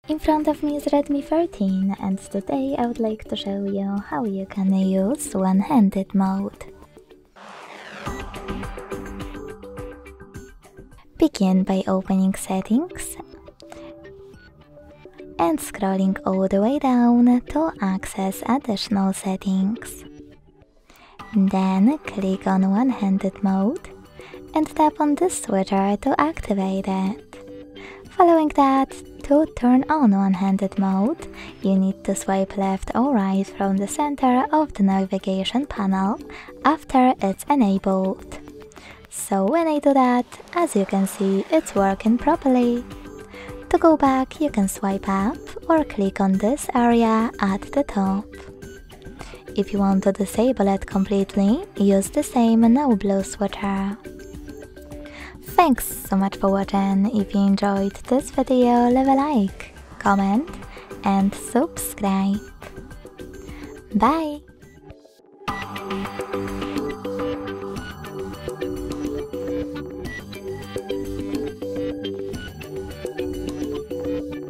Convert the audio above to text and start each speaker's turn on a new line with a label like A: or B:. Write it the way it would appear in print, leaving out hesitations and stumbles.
A: In front of me is Redmi 13 and today I would like to show you how you can use one-handed mode. Begin by opening settings and scrolling all the way down to access additional settings. Then click on one-handed mode and tap on the switcher to activate it. Following that, to turn on one-handed mode, you need to swipe left or right from the center of the navigation panel after it's enabled. So when I do that, as you can see, it's working properly. To go back, you can swipe up or click on this area at the top. If you want to disable it completely, use the same no blue switcher. Thanks so much for watching. If you enjoyed this video, leave a like, comment and subscribe. Bye!